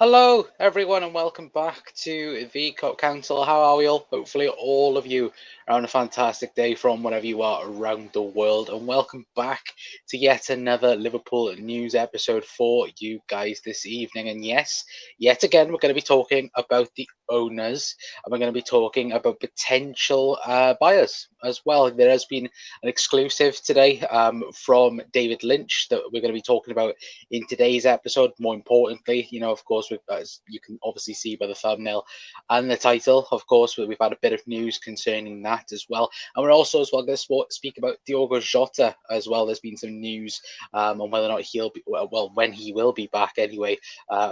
Hello, everyone, and welcome back to the Cup Council. How are we all? Hopefully, all of you are on a fantastic day from wherever you are around the world. And welcome back to yet another Liverpool news episode for you guys this evening. And yes, yet again, we're going to be talking about the owners, and we're going to be talking about potential buyers as well. There has been an exclusive today from David Lynch that we're going to be talking about in today's episode. More importantly, of course, as you can obviously see by the thumbnail and the title, of course, we've had a bit of news concerning that as well. And we're also as well going to speak about Diogo Jota as well. There's been some news on whether or not he'll be, well, when he will be back anyway,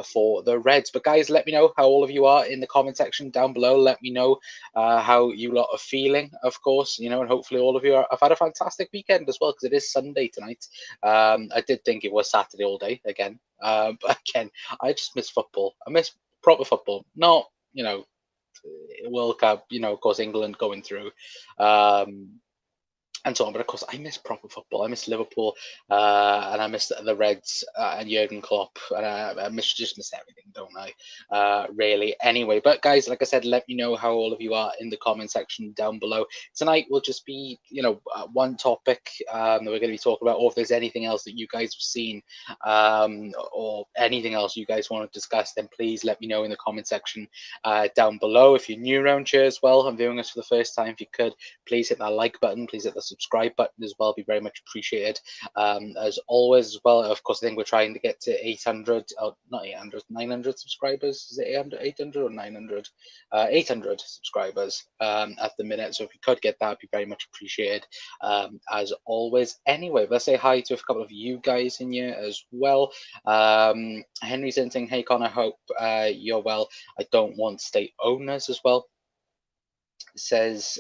for the Reds. But guys, let me know how all of you are in the comment section down below. Let me know how you lot are feeling, of course, and hopefully all of you have had a fantastic weekend as well, because it is Sunday tonight. I did think it was Saturday all day again. But again, I just miss football. I miss proper football, not, World Cup, of course, England going through. And so on. But of course, I miss proper football. I miss Liverpool, and I miss the Reds and Jurgen Klopp, and I just miss everything, don't I? Really. Anyway, but guys, like I said, let me know how all of you are in the comment section down below. Tonight will just be, one topic that we're going to be talking about, or if there's anything else that you guys have seen, or anything else you guys want to discuss, then please let me know in the comment section down below. If you're new around here as well, I'm viewing us for the first time, if you could, please hit that like button, please hit the subscribe button as well, be very much appreciated. As always as well, of course, I think we're trying to get to 800, not 800, 900 subscribers. Is it 800 or 900? 800 subscribers at the minute, so if you could get that, be very much appreciated, as always. Anyway, let's say hi to a couple of you guys in here as well. Henry's in saying, hey Connor, hope you're well. I don't want state owners as well, says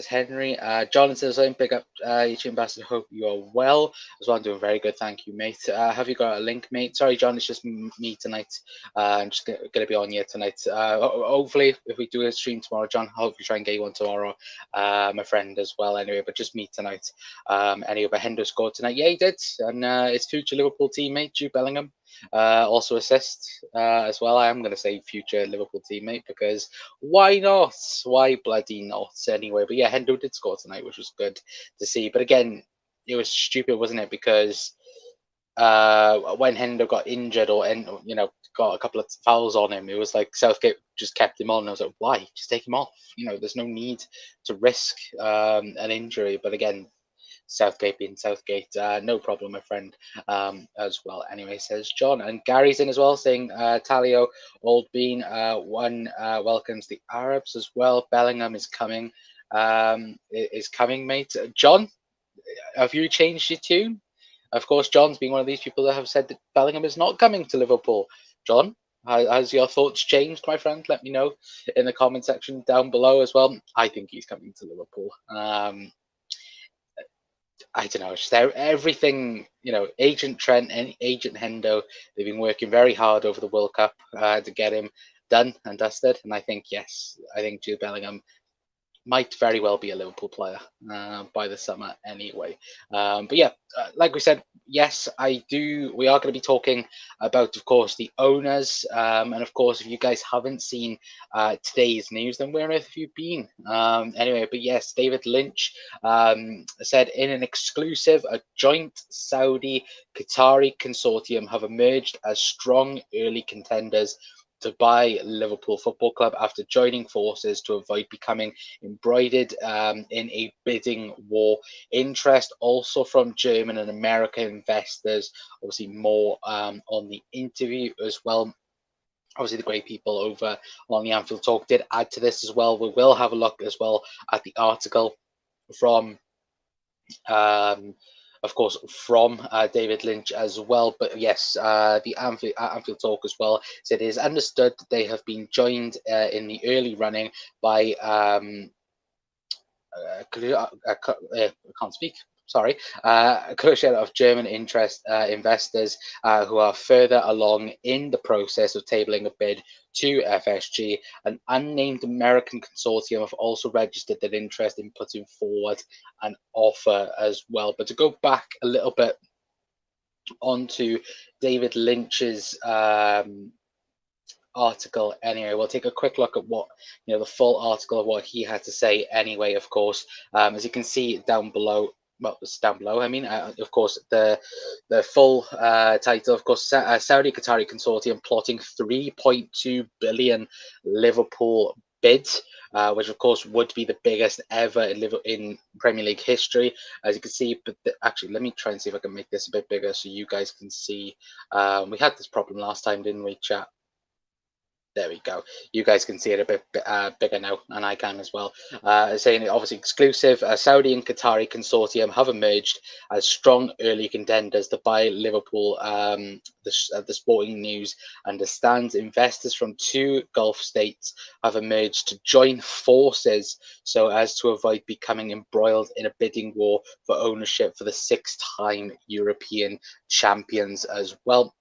Henry. John says, I'm pick up YouTube ambassador, hope you are well as well. I'm doing very good, thank you, mate. Have you got a link, mate? Sorry John, it's just me tonight. I'm just gonna be on here tonight. Hopefully if we do a stream tomorrow, John, I hope you try and get one tomorrow, my friend as well. Anyway, but just me tonight. Anyway, but Hendo scored tonight. Yeah, he did. And his future Liverpool teammate Jude Bellingham also assist as well. I am going to say future Liverpool teammate, because why not? Why bloody not? Anyway, but yeah, Hendo did score tonight, which was good to see. But again, it was stupid, wasn't it? Because when Hendo got injured, or got a couple of fouls on him, it was like Southgate just kept him on. I was like, why? Just take him off. There's no need to risk an injury. But again, Southgate being Southgate, no problem, my friend, as well. Anyway, says John. And Gary's in as well, saying Talio, Old Bean, one welcomes the Arabs as well. Bellingham is coming, mate. John, have you changed your tune? Of course, John's been one of these people that have said that Bellingham is not coming to Liverpool. John, has your thoughts changed, my friend? Let me know in the comment section down below as well. I think he's coming to Liverpool. I don't know, it's just everything, Agent Trent and Agent Hendo, they've been working very hard over the World Cup to get him done and dusted. And I think Jude Bellingham might very well be a Liverpool player by the summer anyway. But yeah, like we said, yes, we are going to be talking about, of course, the owners. And of course, if you guys haven't seen today's news, then where have you been? Anyway, but yes, David Lynch said in an exclusive, a joint Saudi-Qatari Consortium have emerged as strong early contenders to buy Liverpool Football Club after joining forces to avoid becoming embroiled in a bidding war. Interest also from German and American investors. Obviously, more on the interview as well. Obviously, the great people over on the Anfield Talk did add to this as well. We will have a look as well at the article from of course, from David Lynch as well. But yes, the Anfield Talk as well said it is understood that they have been joined in the early running by I can't speak. Sorry, a collection of German investors who are further along in the process of tabling a bid to FSG. An unnamed American consortium have also registered their interest in putting forward an offer as well. But to go back a little bit On to David Lynch's article anyway. We'll take a quick look at what, the full article of what he had to say anyway, of course. As you can see down below, well, it's down below, I mean, of course, the full title, of course, Saudi-Qatari Consortium plotting 3.2 billion Liverpool bid, which of course would be the biggest ever in Premier League history, as you can see. But actually, let me try and see if I can make this a bit bigger so you guys can see. We had this problem last time, didn't we, chat? There we go. You guys can see it a bit bigger now, and I can as well. Saying it obviously exclusive. Saudi and Qatari Consortium have emerged as strong early contenders to buy Liverpool. The Sporting News understands investors from 2 Gulf states have emerged to join forces so as to avoid becoming embroiled in a bidding war for ownership for the 6th-time European champions as well.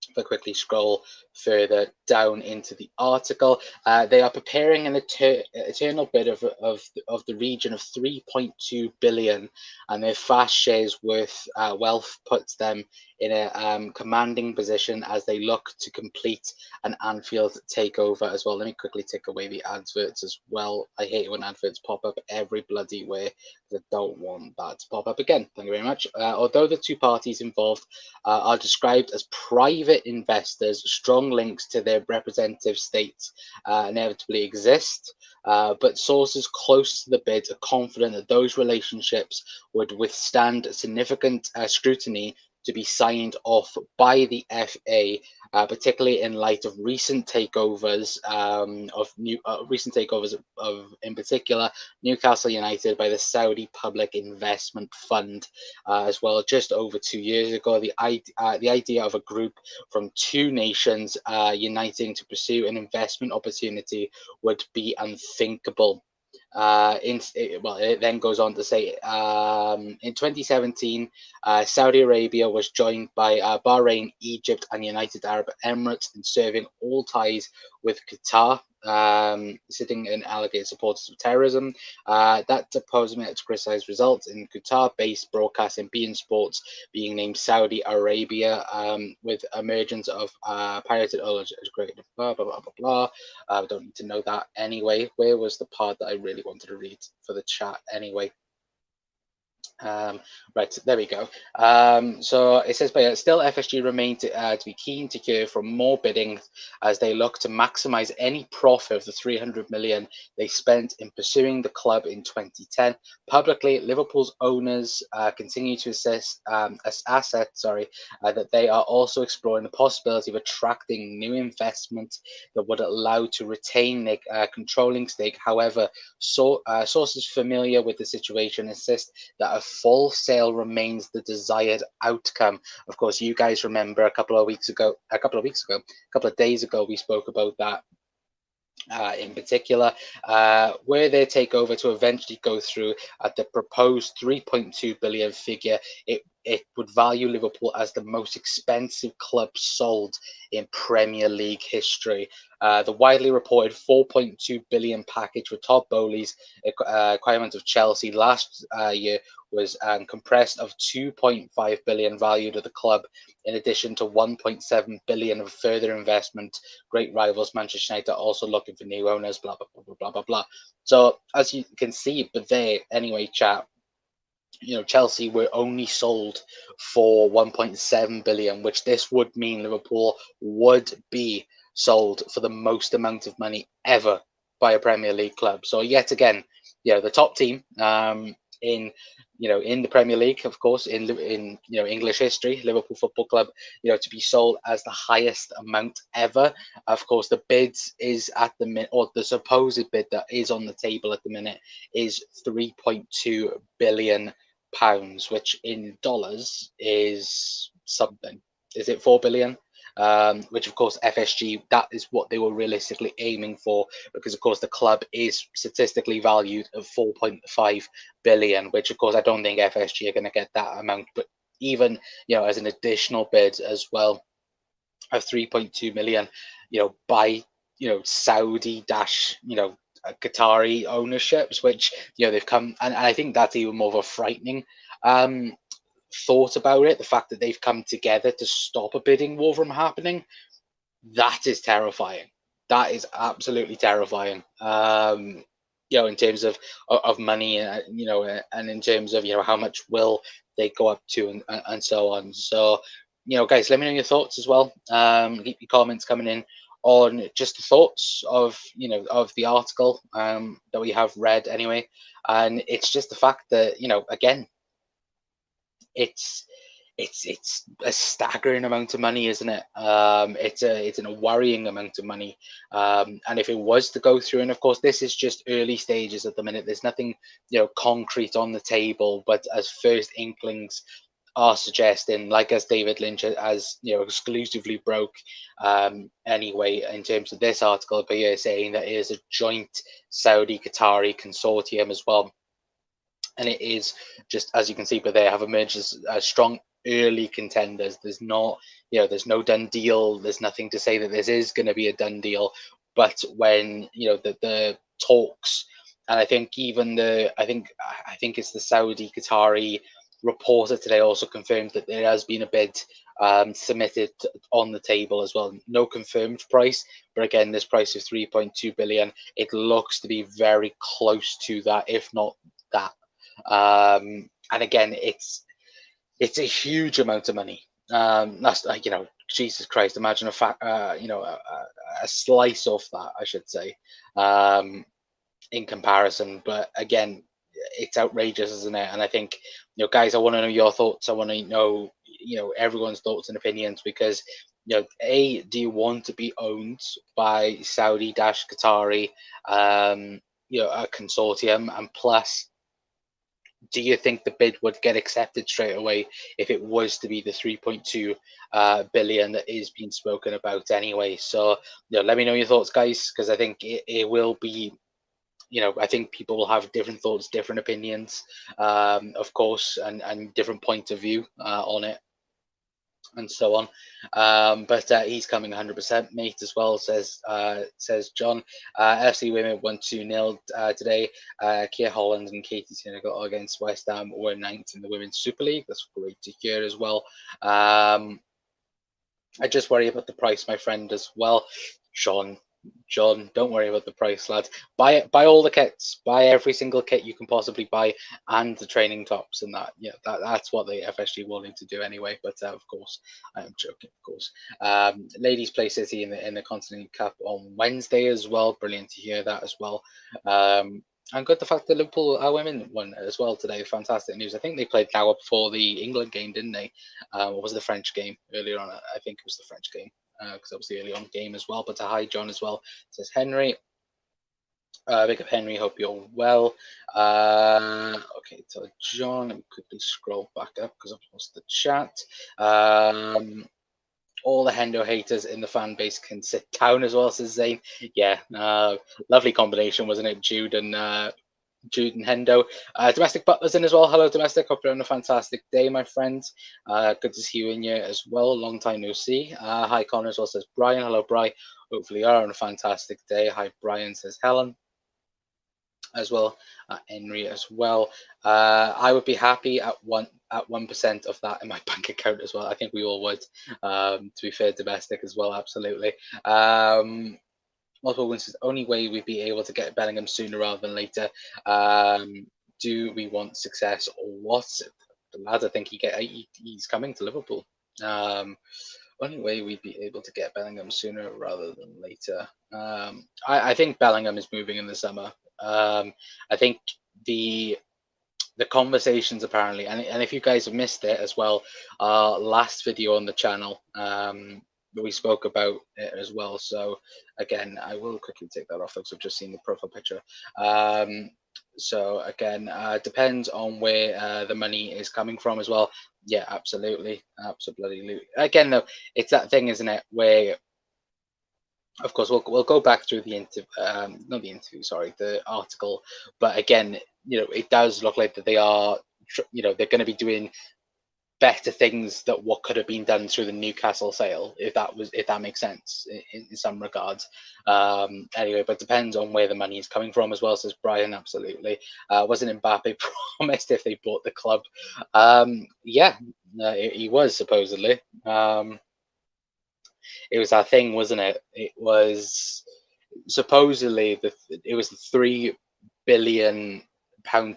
If I quickly scroll further down into the article, they are preparing an eternal bid of the region of 3.2 billion, and their fast shares wealth puts them in a commanding position as they look to complete an Anfield takeover as well. Let me quickly take away the adverts as well. I hate when adverts pop up every bloody way. I don't want that to pop up again. Thank you very much. Although the 2 parties involved are described as private investors, strong links to their representative states inevitably exist. But sources close to the bid are confident that those relationships would withstand significant scrutiny to be signed off by the FA, particularly in light of recent takeovers in particular Newcastle United by the Saudi Public Investment Fund, as well. Just over 2 years ago, the idea of a group from 2 nations uniting to pursue an investment opportunity would be unthinkable. It then goes on to say, in 2017, Saudi Arabia was joined by Bahrain, Egypt, and United Arab Emirates in serving all ties with Qatar, sitting in alleged supporters of terrorism. That supposedly criticized results in Qatar-based broadcasting beIN Sports being named Saudi Arabia, with emergence of pirated oil as great. Blah blah blah blah blah. I don't need to know that anyway. Where was the part that I really wanted to read for the chat anyway? Right, there we go. So it says, but still FSG remain to be keen to hear from more bidding as they look to maximize any profit of the 300 million they spent in pursuing the club in 2010. Publicly, Liverpool's owners continue to assess that they are also exploring the possibility of attracting new investment that would allow to retain their controlling stake. However, sources familiar with the situation insist that a full sale remains the desired outcome. Of course, you guys remember a couple of days ago, we spoke about that. In particular, were their takeover to eventually go through at the proposed 3.2 billion figure, it would value Liverpool as the most expensive club sold in Premier League history. The widely reported 4.2 billion package for Todd Bowley's acquirement of Chelsea last year was compressed of 2.5 billion valued at the club, in addition to 1.7 billion of further investment. Great rivals Manchester United are also looking for new owners. Blah blah blah blah blah blah. So as you can see, but there anyway, chat. Chelsea were only sold for 1.7 billion, which this would mean Liverpool would be sold for the most amount of money ever by a Premier League club. So yet again, the top team in the Premier League, of course, in English history, Liverpool Football Club, to be sold as the highest amount ever. Of course, the bid is at the minute, or the supposed bid that is on the table at the minute, is 3.2 billion pounds, which in dollars is something. Is it 4 billion? Which of course FSG, that is what they were realistically aiming for, because of course the club is statistically valued at 4.5 billion, which of course I don't think FSG are going to get that amount, but even as an additional bid as well of 3.2 million, by Saudi Qatari ownerships, which they've come, and I think that's even more of a frightening thought about it, the fact that they've come together to stop a bidding war from happening, that is terrifying. That is absolutely terrifying. In terms of money, and in terms of how much will they go up to, and so on. So, guys, let me know your thoughts as well. Keep your comments coming in on just the thoughts of the article that we have read anyway, and it's just the fact that again, it's it's a staggering amount of money, isn't it? It's a worrying amount of money. And if it was to go through, and of course this is just early stages at the minute, there's nothing concrete on the table, but as first inklings are suggesting, like as David Lynch has exclusively broke anyway in terms of this article, but yeah, saying that it is a joint Saudi-Qatari consortium as well. And it is just, as you can see, but they have emerged as strong early contenders. There's not, there's no done deal. There's nothing to say that this is going to be a done deal. But when the talks, and I think even I think it's the Saudi Qatari reporter today also confirmed that there has been a bid submitted on the table as well. No confirmed price, but again, this price of 3.2 billion, it looks to be very close to that, if not that. And again, it's a huge amount of money. That's Jesus Christ, imagine a slice of that, I should say, in comparison. But again, it's outrageous, isn't it? And I think, guys, I want to know your thoughts. I want to know, everyone's thoughts and opinions, because A, do you want to be owned by Saudi-Qatari, a consortium, and plus, do you think the bid would get accepted straight away if it was to be the 3.2 billion that is being spoken about anyway? So, let me know your thoughts, guys, because I think it will be, I think people will have different thoughts, different opinions, of course, and different point of view on it, and so on. But he's coming 100%, mate, as well, says John. FC women won 2-0 today. Kia Holland and Katie Senegal against West Ham were ninth in the Women's Super League. That's great to hear as well. I just worry about the price, my friend, as well. John, don't worry about the price, lads. Buy all the kits. Buy every single kit you can possibly buy, and the training tops and that. Yeah, that's what the FSG wanting to do anyway. But of course, I am joking. Of course, ladies play City in the Continental Cup on Wednesday as well. Brilliant to hear that as well. And good the fact that Liverpool women won as well today. Fantastic news. I think they played now before the England game, didn't they? Or was it the French game earlier on? I think it was the French game, because that was the early on game as well. But hi, John, as well, says Henry. Big up, Henry. Hope you're well. Okay, so John, let me quickly scroll back up because I've lost the chat. All the Hendo haters in the fan base can sit down as well, says Zane. Yeah, lovely combination, wasn't it? Jude and Hendo. Domestic Butler's in as well. Hello, Domestic. Hope you're having a fantastic day, my friends. Good to see you in here as well. Long time no see. Hi, Connor as well, says Brian. Hello, Brian. Hopefully you're having a fantastic day. Hi, Brian, says Helen as well. Henry as well. I would be happy at 1% of that in my bank account as well. I think we all would. To be fair, Domestic as well, absolutely. Multiple wins is the only way we'd be able to get Bellingham sooner rather than later. Do we want success or what? The lad, I think he's coming to Liverpool. Only way we'd be able to get Bellingham sooner rather than later. I think Bellingham is moving in the summer. I think the conversations apparently, and if you guys have missed it as well, last video on the channel, we spoke about it as well. So again, I will quickly take that off because I've just seen the profile picture. So again, depends on where the money is coming from as well. Yeah, absolutely. Again, though, it's that thing, isn't it, where of course we'll go back through the not the interview, sorry, the article, but again, it does look like that they are, they're going to be doing better things that what could have been done through the Newcastle sale, if that makes sense in some regards. Anyway, but depends on where the money is coming from as well, says Brian. Absolutely. Wasn't Mbappe promised if they bought the club? Yeah, he was supposedly. It was that thing, wasn't it? It was supposedly it was the £3 billion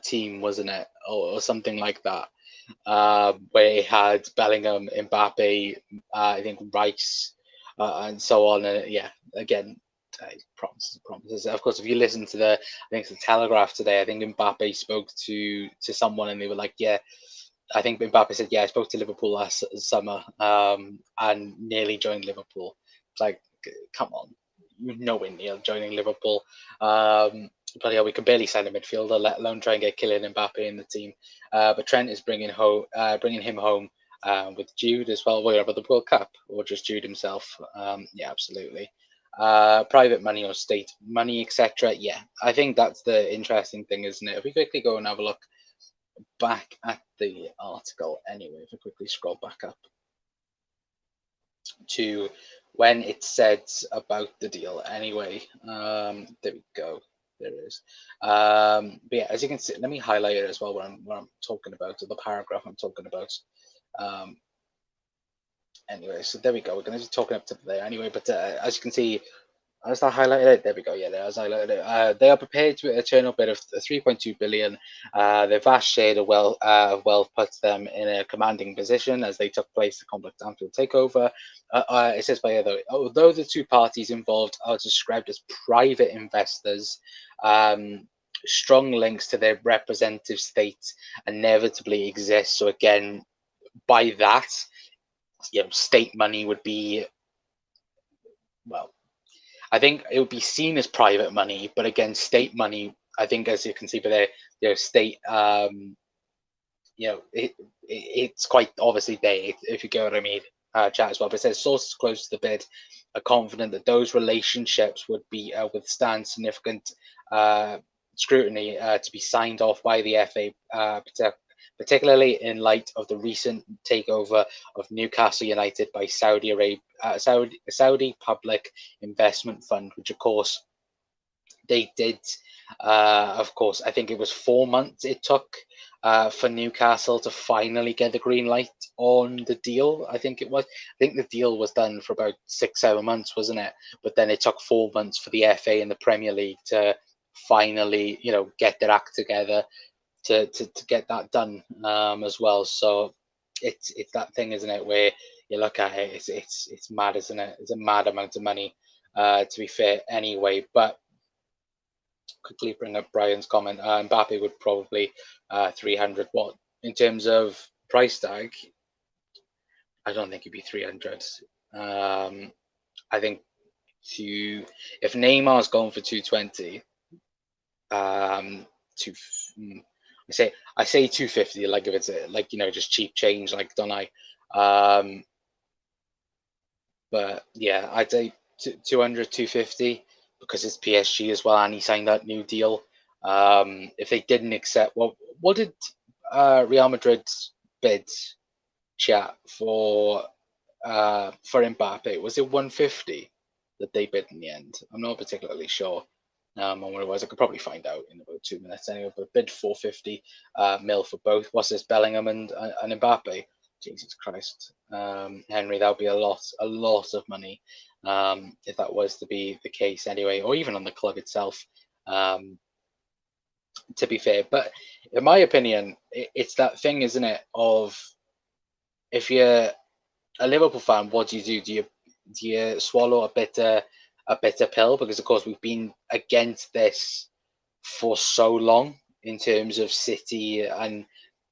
team, wasn't it, or something like that, where it had Bellingham, Mbappe, I think Rice, and so on. And yeah, again, promises. Of course, if you listen to I think it's the Telegraph today, I think Mbappe spoke to someone, and they were like, yeah. I think Mbappe said, yeah, I spoke to Liverpool last summer, and nearly joined Liverpool. It's like, come on, you're nowhere near joining Liverpool. But yeah, we can barely sign a midfielder, let alone try and get Kylian Mbappe in the team. But Trent is bringing him home with Jude as well. Well, about the World Cup, or just Jude himself. Yeah, absolutely. Private money or state money, etc. Yeah, I think that's the interesting thing, isn't it? If we quickly go and have a look back at the article anyway, if I quickly scroll back up to when it said about the deal anyway. There we go. There it is. But yeah, as you can see, let me highlight it as well when I'm talking about the paragraph I'm talking about. Anyway, so there we go. We're going to be talking up to there anyway. But as you can see, as I highlighted it, there we go. Yeah, as I highlighted it, they are prepared to return a bit of 3.2 billion. Their vast share of wealth puts them in a commanding position as they took place the complex Anfield takeover. It says although the two parties involved are described as private investors, strong links to their representative states inevitably exist. So again, by that, state money would be, well, I think it would be seen as private money, but again, state money, I think, as you can see, but state, it's quite obviously there, if you get what I mean, chat as well. But it says sources close to the bid are confident that those relationships would be withstand significant scrutiny to be signed off by the FA, particularly in light of the recent takeover of Newcastle United by Saudi Public Investment Fund, which of course they did. Of course, I think it was 4 months it took for Newcastle to finally get the green light on the deal. I think the deal was done for about 6-7 months, wasn't it? But then it took 4 months for the FA and the Premier League to finally, get their act together to get that done as well. So it's that thing, isn't it, where you look at it, it's mad, isn't it? It's a mad amount of money, to be fair anyway. But quickly bring up Brian's comment. Mbappe would probably 300. What, in terms of price tag? I don't think he'd be 300. I think if Neymar's going for 220, I say 250, like if it's like just cheap change, like, don't I? But yeah, I'd say 200, 250 because it's PSG as well, and he signed that new deal. If they didn't accept, what did Real Madrid bid, chat, for Mbappe? Was it 150 that they bid in the end? I'm not particularly sure on what it was. I could probably find out in about 2 minutes anyway. But bid 450 mil for both. What's this, Bellingham and Mbappe? Jesus Christ, Henry, that would be a lot of money if that was to be the case anyway, or even on the club itself. To be fair, but in my opinion, it's that thing, isn't it, of if you're a Liverpool fan, what do you do? Do you swallow a bitter pill? Because of course we've been against this for so long in terms of City and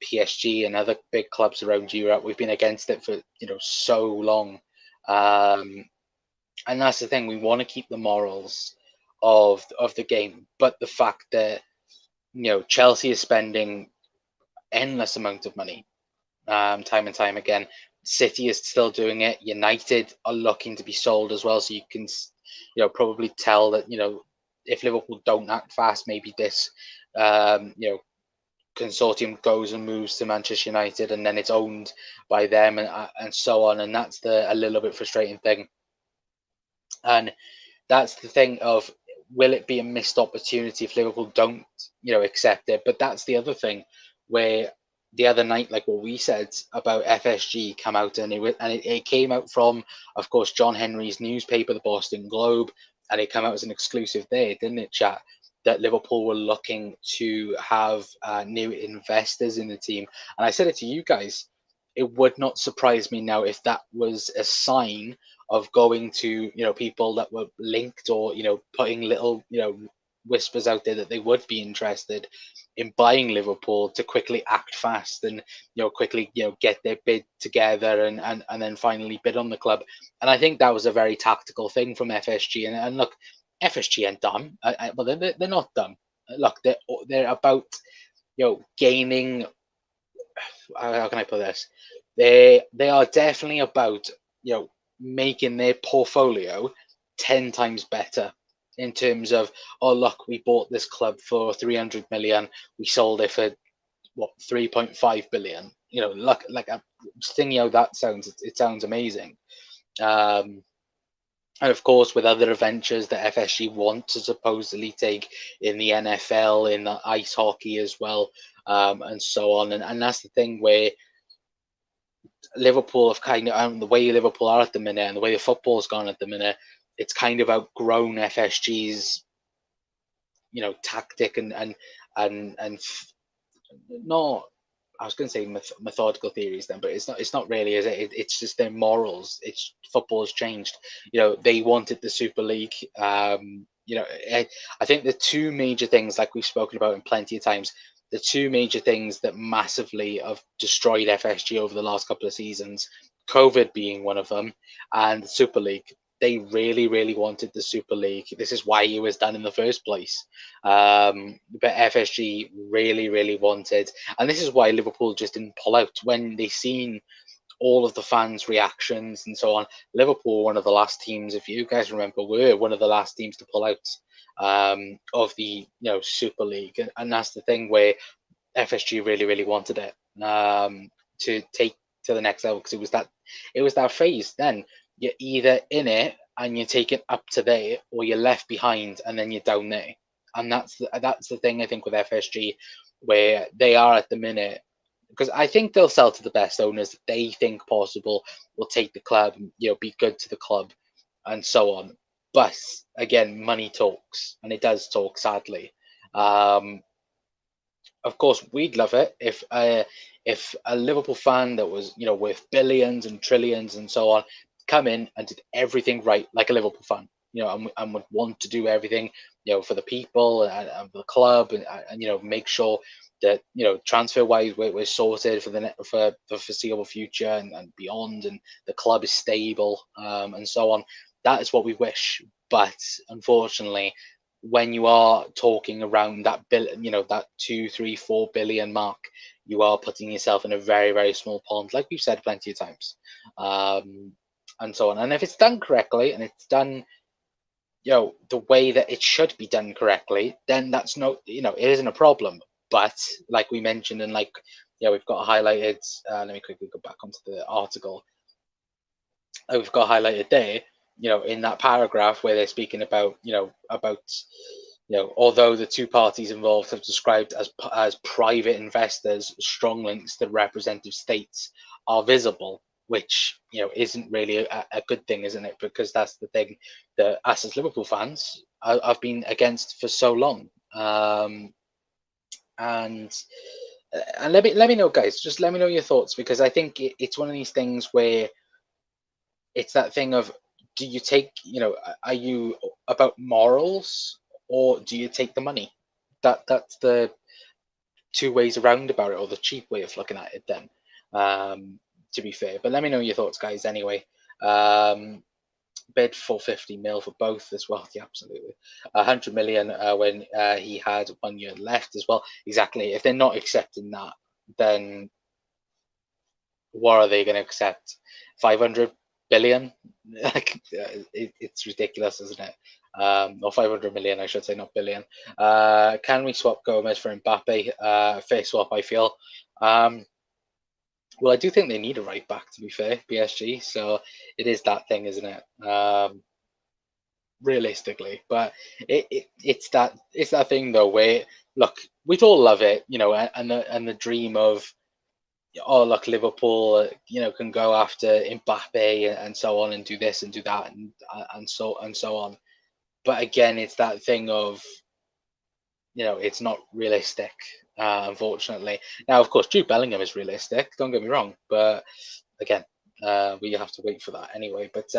PSG and other big clubs around Europe. We've been against it for so long, and that's the thing. We want to keep the morals of the game, but the fact that Chelsea is spending endless amount of money, time and time again. City is still doing it. United are looking to be sold as well, so you can probably tell that if Liverpool don't act fast, maybe this consortium goes and moves to Manchester United, and then it's owned by them, and so on. And that's a little bit frustrating thing. And that's the thing of, will it be a missed opportunity if Liverpool don't, accept it? But that's the other thing, where the other night, like what we said about FSG come out, and it came out from, of course, John Henry's newspaper, the Boston Globe, and it came out as an exclusive there, didn't it, chat? That Liverpool were looking to have new investors in the team. And I said it to you guys, it would not surprise me now if that was a sign of going to people that were linked, or putting little whispers out there that they would be interested in buying Liverpool, to quickly act fast and quickly get their bid together, and then finally bid on the club. And I think that was a very tactical thing from FSG. And look, FSG ain't dumb. Well, they're not dumb. Look, they're about gaining. How can I put this? They are definitely about making their portfolio 10 times better, in terms of, oh look, we bought this club for 300 million, we sold it for what, 3.5 billion. Look, like I'm thinking how that sounds. It sounds amazing. And of course, with other adventures that FSG want to supposedly take in the NFL, in the ice hockey as well, and so on. And that's the thing, where Liverpool have kind of, the way Liverpool are at the minute, and the way the football's gone at the minute, it's kind of outgrown FSG's, tactic and not. I was going to say methodical theories then, but it's not. It's not really, is it? It's just their morals. It's football's changed. They wanted the Super League. I think the two major things, like we've spoken about in plenty of times, the two major things that massively have destroyed FSG over the last couple of seasons, COVID being one of them, and the Super League. They really, really wanted the Super League. This is why it was done in the first place. But FSG really, really wanted, and this is why Liverpool just didn't pull out when they seen all of the fans' reactions and so on. Liverpool, one of the last teams, if you guys remember, were one of the last teams to pull out of the Super League, and that's the thing, where FSG really, really wanted it to take to the next level, because it was that phase. Then you're either in it and you're taken up to there, or you're left behind and then you're down there. And that's the thing, I think, with FSG, where they are at the minute, because I think they'll sell to the best owners that they think possible, will take the club, be good to the club, and so on. But again, money talks, and it does talk, sadly. Of course, we'd love it if a Liverpool fan that was worth billions and trillions and so on come in and did everything right, like a Liverpool fan, and would want to do everything for the people and the club, and make sure that transfer wise we're sorted for the foreseeable future and beyond, and the club is stable, and so on. That is what we wish. But unfortunately, when you are talking around that that 2, 3, 4 billion mark, you are putting yourself in a very, very small pond, like we've said plenty of times, and so on. And if it's done correctly, and it's done the way that it should be done correctly, then that's no, it isn't a problem. But like we mentioned, and like we've got highlighted, let me quickly go back onto the article. We've got highlighted there, in that paragraph, where they're speaking about although the two parties involved have described as private investors, strong links to representative states are visible, which isn't really a good thing, isn't it? Because that's the thing that us as Liverpool fans have been against for so long. And let me know, guys. Just let me know your thoughts, because I think it's one of these things where it's that thing of, do you take, are you about morals, or do you take the money? That's the two ways around about it, or the cheap way of looking at it then, to be fair. But let me know your thoughts, guys, anyway. Bid for 50 mil for both as well. Yeah, absolutely. 100 million when he had 1 year left as well. Exactly. If they're not accepting that, then what are they going to accept? 500 billion? Like, it's ridiculous, isn't it? or 500 million, I should say, not billion. Can we swap Gomez for Mbappe? Fair swap, I feel. Well, I do think they need a right back, to be fair, PSG. So it is that thing, isn't it? Realistically, but it's that thing though where look, we'd all love it, and the dream of, oh look, Liverpool, can go after Mbappe and so on and do this and do that and so on. But again, it's that thing of, it's not realistic, unfortunately. Now, of course, Jude Bellingham is realistic. Don't get me wrong, but again, we have to wait for that anyway. But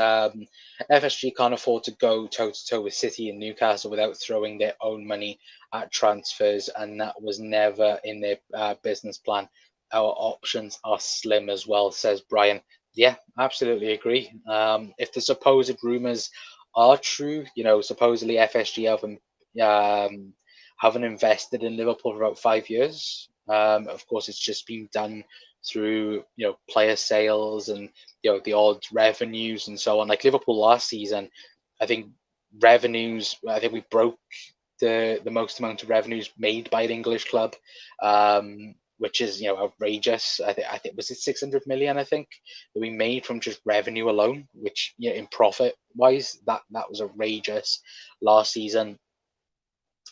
FSG can't afford to go toe to toe with City and Newcastle without throwing their own money at transfers, and that was never in their business plan. Our options are slim as well, says Brian. Yeah, absolutely agree. If the supposed rumors are true, supposedly FSG haven't invested in Liverpool for about 5 years. Of course, it's just been done through player sales and the odd revenues and so on. Like Liverpool last season, I think we broke the most amount of revenues made by an English club, which is outrageous. I think was it 600 million, I think, that we made from just revenue alone, which in profit wise that was outrageous last season.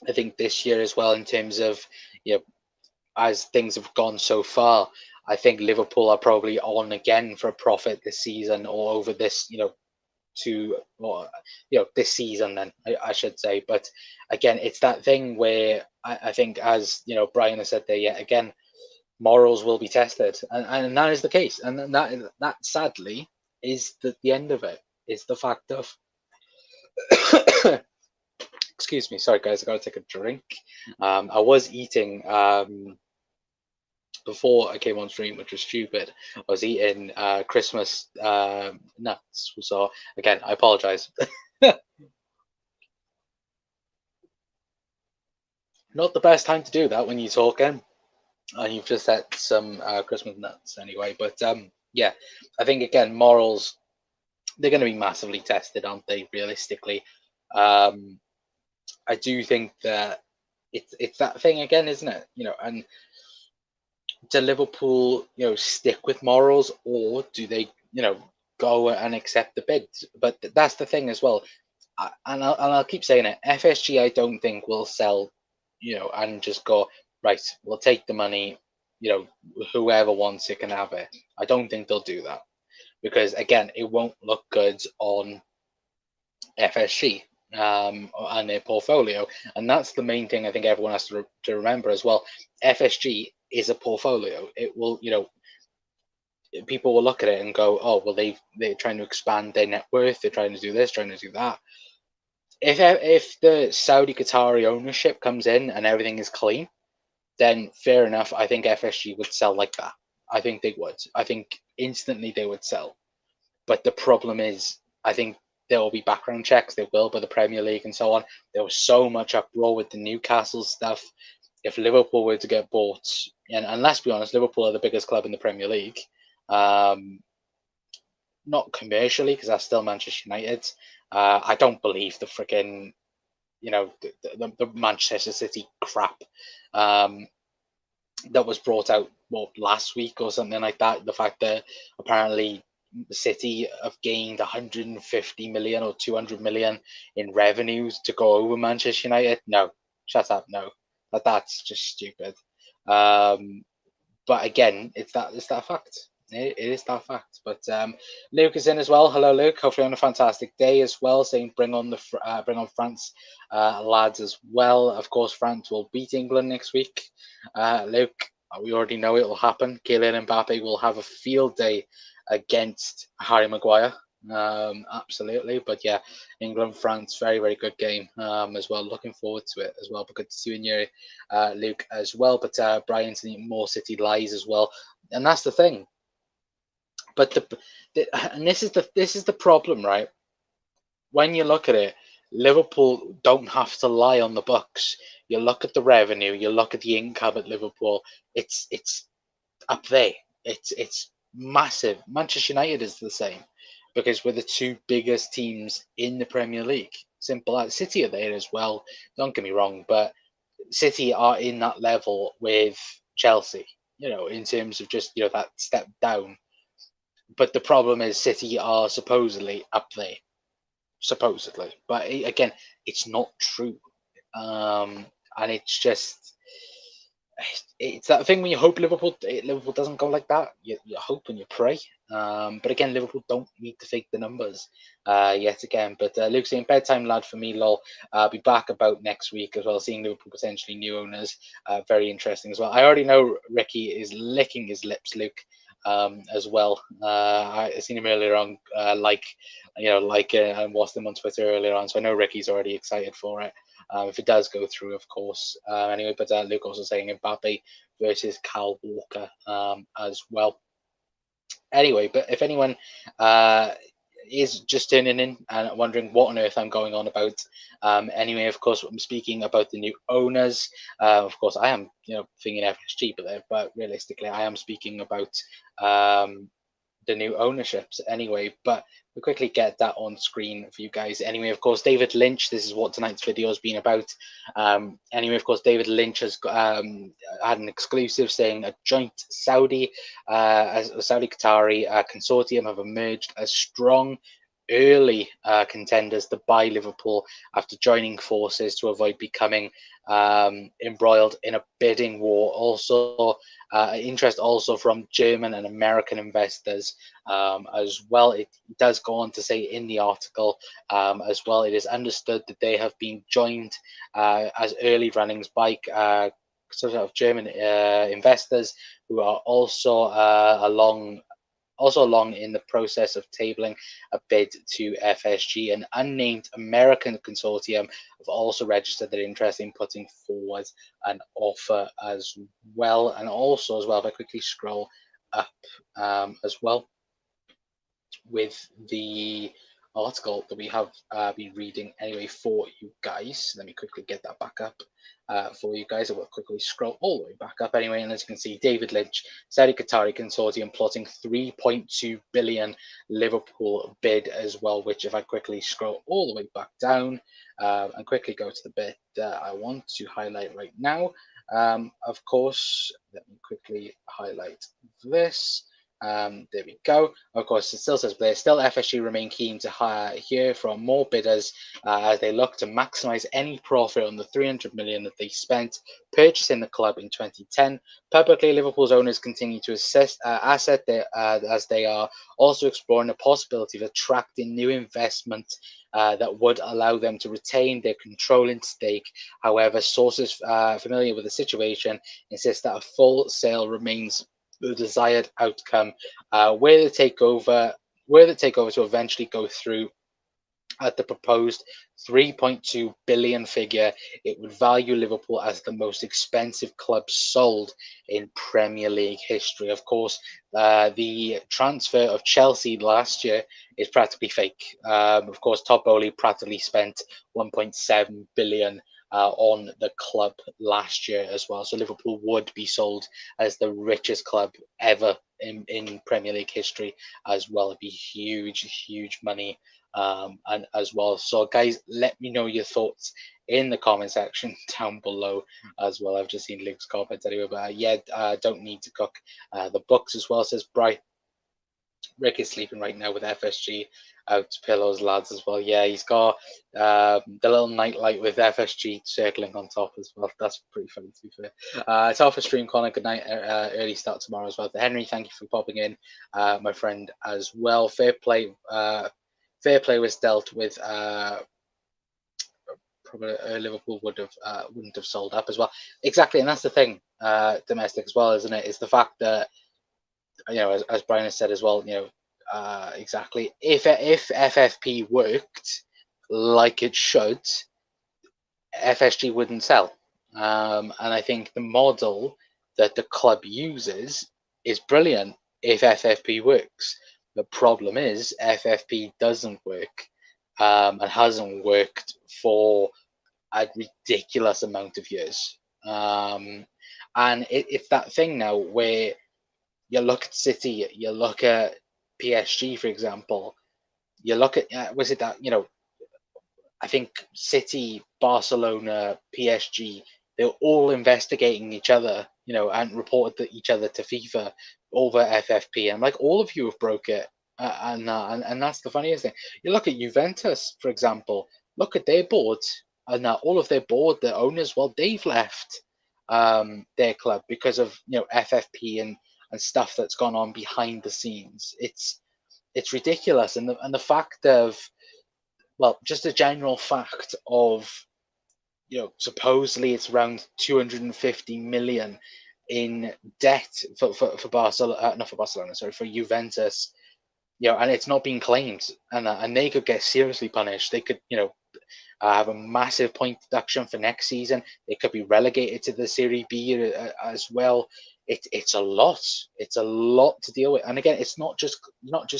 I think this year as well, in terms of as things have gone so far, I think Liverpool are probably on again for a profit this season, or over this this season then, I should say. But again, it's that thing where I think, as Brian has said there yet again, morals will be tested, and that is the case, and that sadly is the end of it. Is the fact of excuse me, sorry guys, I gotta take a drink. I was eating before I came on stream, which was stupid. I was eating Christmas nuts. So again, I apologize. Not the best time to do that when you're talking, and you've just had some Christmas nuts anyway. But yeah, I think again, morals, they're going to be massively tested, aren't they? Realistically, I do think that it's that thing again, isn't it? And do Liverpool, stick with morals, or do they, go and accept the bid? But that's the thing as well. And I'll keep saying it. FSG, I don't think will sell, and just go, right, we'll take the money. Whoever wants it can have it. I don't think they'll do that, because again, it won't look good on FSG and their portfolio, and that's the main thing I think everyone has to remember as well. FSG is a portfolio. It will, people will look at it and go, oh well, they're trying to expand their net worth. They're trying to do this, trying to do that. If the Saudi-Qatari ownership comes in and everything is clean, then fair enough. I think FSG would sell like that. I think they would. I think instantly they would sell. But the problem is, I think there will be background checks. There will by the Premier League and so on. There was so much uproar with the Newcastle stuff. If Liverpool were to get bought, and let's be honest, Liverpool are the biggest club in the Premier League. Not commercially, because that's still Manchester United. I don't believe the freaking, the Manchester City crap that was brought out last week or something like that. The fact that apparently the City have gained 150 million or 200 million in revenues to go over Manchester United. No, shut up. No, that's just stupid. But again, it's that fact. It is that fact. But Luke is in as well. Hello, Luke. Hopefully on a fantastic day as well. Saying bring on France, lads as well. Of course, France will beat England next week. Luke, we already know it will happen. Kylian Mbappe will have a field day against Harry Maguire. Absolutely. But yeah, England France, very very good game as well. Looking forward to it as well. But good to see you in here, Luke, as well. But Brian's in more City lies as well, and that's the thing. But and this is the problem, right? When you look at it, Liverpool don't have to lie on the books. You look at the revenue, you look at the income at Liverpool. It's up there. It's massive. Manchester United is the same, because we're the two biggest teams in the Premier League. Simple as. City are there as well. Don't get me wrong, but City are in that level with Chelsea. In terms of just that step down. But the problem is City are supposedly up there, supposedly. But again, it's not true, and it's just it's that thing when you hope Liverpool doesn't go like that. You hope and you pray. But again, Liverpool don't need to fake the numbers yet again. But Luke's saying bedtime lad for me, lol. I'll be back about next week as well, seeing Liverpool potentially new owners. Very interesting as well. I already know Ricky is licking his lips, Luke, as well. I seen him earlier on, and watched him on Twitter earlier on. So I know Ricky's already excited for it. If it does go through, of course. Anyway, but Luke also saying Mbappe versus Kyle Walker as well. Anyway, but if anyone is just tuning in and wondering what on earth I'm going on about, anyway, of course, I'm speaking about the new owners. Of course, I am, thinking FSG, but realistically, I am speaking about the new ownerships anyway. But we'll quickly get that on screen for you guys. Anyway, of course, David Lynch, this is what tonight's video has been about. Anyway, of course, David Lynch has had an exclusive saying a joint Saudi-Qatari Consortium have emerged as strong early contenders to buy Liverpool after joining forces to avoid becoming embroiled in a bidding war. Also, interest also from German and American investors as well. It does go on to say in the article as well, it is understood that they have been joined as early runnings by sort of German investors who are also along in the process of tabling a bid to FSG. An unnamed American consortium have also registered their interest in putting forward an offer as well. And also as well, if I quickly scroll up as well, with the article that we have been reading anyway for you guys. Let me quickly get that back up for you guys. I will quickly scroll all the way back up anyway. And as you can see, David Lynch, Saudi-Qatari Consortium plotting 3.2 billion Liverpool bid as well, which if I quickly scroll all the way back down and quickly go to the bit that I want to highlight right now. Of course, let me quickly highlight this. There we go. Of course, it still says there. Still, FSG remain keen to hear from more bidders as they look to maximise any profit on the 300 million that they spent purchasing the club in 2010. Publicly, Liverpool's owners continue to assess asset as they are also exploring the possibility of attracting new investment that would allow them to retain their controlling stake. However, sources familiar with the situation insist that a full sale remains the desired outcome. Were the takeover to eventually go through at the proposed 3.2 billion figure, it would value Liverpool as the most expensive club sold in Premier League history. Of course, the transfer of Chelsea last year is practically fake. Of course, Todd Bowley practically spent 1.7 billion on the club last year as well. So Liverpool would be sold as the richest club ever in Premier League history as well. It'd be huge money and as well. So guys, let me know your thoughts in the comment section down below as well. I've just seen Luke's comment anyway, but don't need to cook the books as well, says Bright. Rick is sleeping right now with FSG out to pillows, lads, as well. Yeah, he's got the little nightlight with FSG circling on top as well. That's pretty funny, to be fair. It's off a stream, Connor. Good night. Early start tomorrow as well. Henry, thank you for popping in, my friend, as well. Fair play was dealt with. Probably Liverpool wouldn't have sold up as well. Exactly, and that's the thing, domestic as well, isn't it? Is the fact that, as Brian has said as well, exactly. If FFP worked like it should, FSG wouldn't sell. And I think the model that the club uses is brilliant if FFP works. The problem is FFP doesn't work and hasn't worked for a ridiculous amount of years. And it's that thing now where you look at City, you look at PSG, for example, you look at, was it that, I think City, Barcelona, PSG, they're all investigating each other, and reported each other to FIFA over FFP. And like, all of you have broke it, and that's the funniest thing. You look at Juventus, for example. Look at their board, and all of their board, the owners, well, they've left their club because of FFP and stuff that's gone on behind the scenes. It's ridiculous, and the fact of, well, just a general fact of, supposedly it's around 250 million in debt for Barcelona, not for Barcelona, sorry, for Juventus, and it's not being claimed, and they could get seriously punished. They could, have a massive point deduction for next season. They could be relegated to the Serie B as well. It's a lot. It's a lot to deal with. And again, it's not just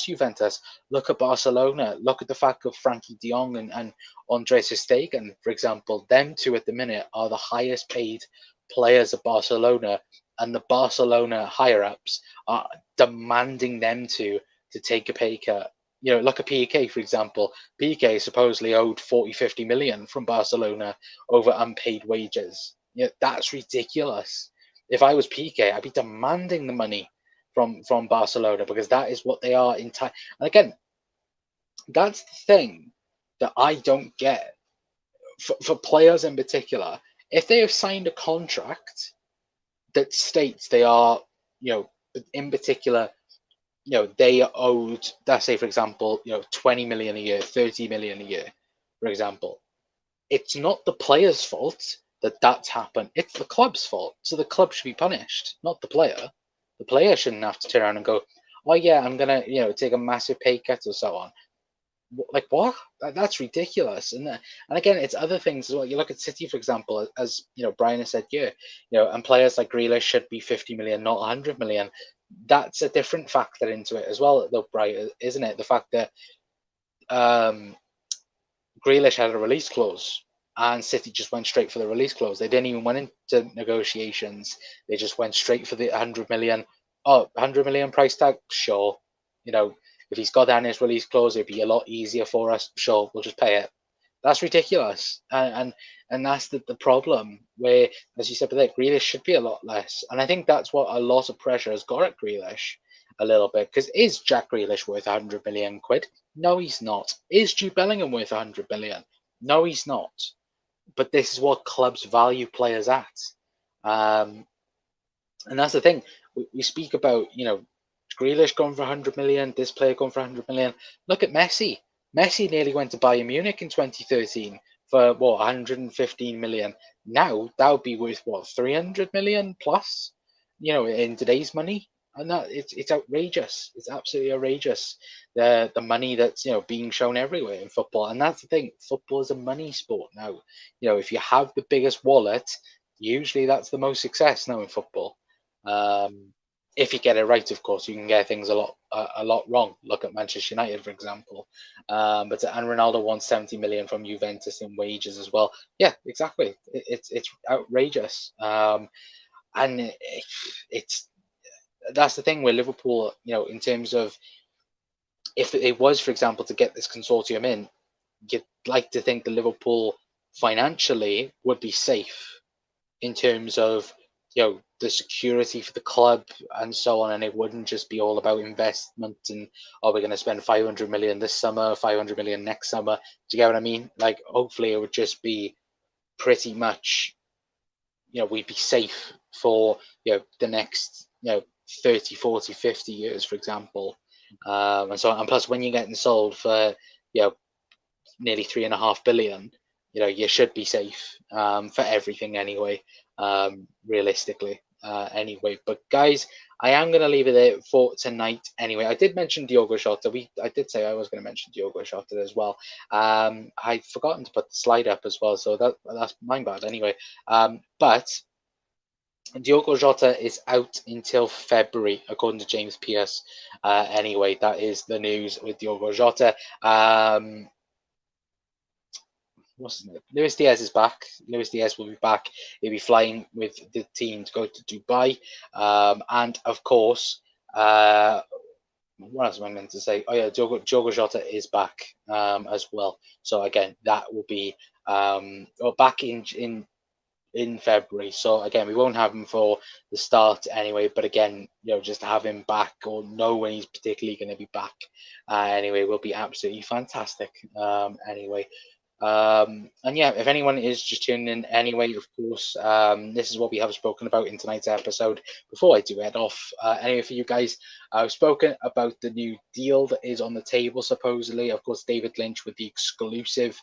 Juventus. Look at Barcelona. Look at the fact of Frankie de Jong and Andres Stegen, for example. Them two at the minute are the highest paid players of Barcelona, and the Barcelona higher ups are demanding them to take a pay cut. Look at PK, for example. PK supposedly owed 40-50 million from Barcelona over unpaid wages. That's ridiculous. If I was PK, I'd be demanding the money from Barcelona, because that is what they are in time. And again, that's the thing that I don't get for players in particular. If they have signed a contract that states they are, in particular, they owed, let's say, for example, 20 million a year, 30 million a year, for example. It's not the player's fault that that's happened. It's the club's fault. So the club should be punished, not the player. The player shouldn't have to turn around and go, oh yeah, I'm going to, take a massive pay cut or so on. Like, what? That's ridiculous. And again, it's other things as well. You look at City, for example, as Brian has said, and players like Grealish should be 50 million, not 100 million. That's a different factor into it as well, though, Brian, isn't it? The fact that Grealish had a release clause, and City just went straight for the release clause. They didn't even went into negotiations. They just went straight for the 100 million. Oh, 100 million price tag? Sure. If he's got that in his release clause, it'd be a lot easier for us. Sure, we'll just pay it. That's ridiculous. And that's the problem, where, as you said, that Grealish should be a lot less. And I think that's what a lot of pressure has got at Grealish a little bit. Because is Jack Grealish worth 100 million quid? No, he's not. Is Jude Bellingham worth 100 million? No, he's not. But this is what clubs value players at. And that's the thing. We speak about, Grealish going for 100 million, this player going for 100 million. Look at Messi. Messi nearly went to Bayern Munich in 2013 for, 115 million. Now, that would be worth, 300 million plus, in today's money. And that it's outrageous. It's absolutely outrageous. The money that's, being shown everywhere in football. And that's the thing. Football is a money sport now. If you have the biggest wallet, usually that's the most success now in football. If you get it right, of course, you can get things a lot wrong. Look at Manchester United, for example. And Ronaldo won 70 million from Juventus in wages as well. Yeah, exactly. It's outrageous. And that's the thing with Liverpool. In terms of, if it was, for example, to get this consortium in, you'd like to think that Liverpool financially would be safe in terms of, the security for the club and so on, and it wouldn't just be all about investment and, we're going to spend 500 million this summer, 500 million next summer. Do you get what I mean? Like, hopefully it would just be pretty much, we'd be safe for, the next, 30, 40, 50 years, for example. And so on. And plus, when you're getting sold for, nearly 3.5 billion, you should be safe for everything anyway, realistically. Anyway, but guys, I am going to leave it there for tonight. Anyway, I did mention Diogo Jota. I did say I was going to mention Diogo Jota as well. I'd forgotten to put the slide up as well, so that's my bad. Anyway, but Diogo Jota is out until February, according to James Pierce. Anyway, that is the news with Diogo Jota. What's his name? Luis Diaz is back. Luis Diaz will be back. He'll be flying with the team to go to Dubai. And of course, what else am I meant to say? Oh yeah, Diogo Jota is back as well. So again, that will be back in February. So again, we won't have him for the start anyway. But again, just to have him back or know when he's particularly going to be back anyway will be absolutely fantastic. Anyway. And yeah, if anyone is just tuning in anyway, of course, this is what we have spoken about in tonight's episode. Before I do head off, anyway, for you guys, I've spoken about the new deal that is on the table, supposedly. Of course, David Lynch with the exclusive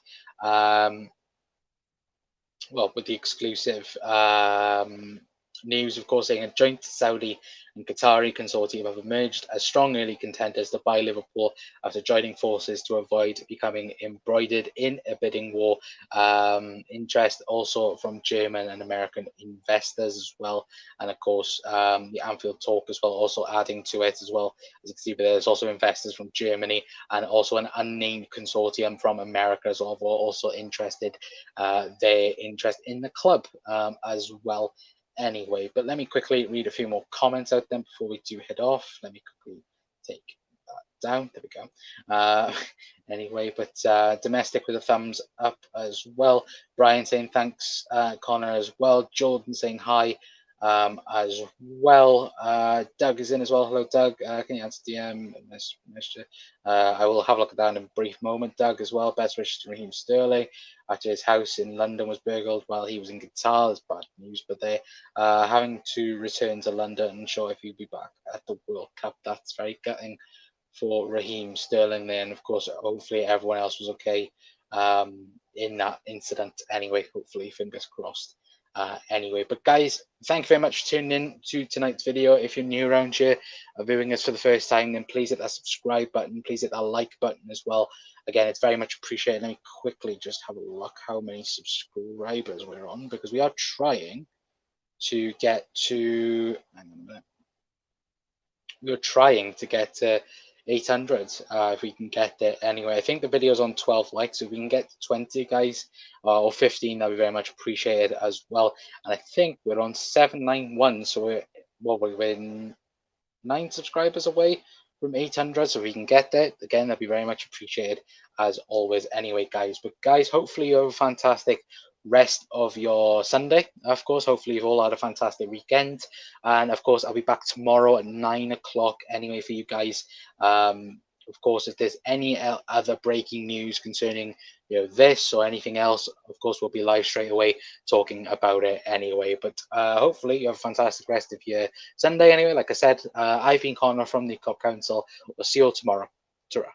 news, of course, saying a joint Saudi and Qatari consortium have emerged as strong early contenders to buy Liverpool after joining forces to avoid becoming embroidered in a bidding war. Interest also from German and American investors as well, and of course the Anfield talk as well, also adding to it as well. As you can see, but there's also investors from Germany and also an unnamed consortium from America as well, who are also interested. Their interest in the club as well. Anyway, but let me quickly read a few more comments out then before we do head off. Let me quickly take that down. There we go. Anyway, but domestic with a thumbs up as well. Brian saying thanks, Connor as well. Jordan saying hi as well. Doug is in as well. Hello, Doug. Can you answer DM? I will have a look at that in a brief moment. Doug as well. Best wishes to Raheem Sterling after his house in London was burgled while he was in Qatar. That's bad news, but they're having to return to London and show if he'll be back at the World Cup. That's very gutting for Raheem Sterling there, and of course, hopefully everyone else was okay in that incident. Anyway, hopefully, fingers crossed. Anyway, but guys, thank you very much for tuning in to tonight's video. If you're new around here, viewing us for the first time, then please hit that subscribe button. Please hit that like button as well. Again, it's very much appreciated. Let me quickly just have a look how many subscribers we're on, because we are trying to get to. Hang on a minute. We're trying to get to 800 if we can get there. Anyway, I think the video's on 12 likes. So if we can get to 20 guys or 15, that'd be very much appreciated as well. And I think we're on 791, so we're 9 subscribers away from 800. So if we can get there, again, that'd be very much appreciated as always. Anyway, guys, but guys, hopefully you have a fantastic rest of your Sunday. Of course, hopefully you've all had a fantastic weekend, and of course I'll be back tomorrow at 9 o'clock anyway for you guys. Of course, if there's any other breaking news concerning this or anything else, of course we'll be live straight away talking about it anyway. But hopefully you have a fantastic rest of your Sunday anyway. Like I said, I've been Connor from the Cup Council. We'll see you all tomorrow. Ta-ra.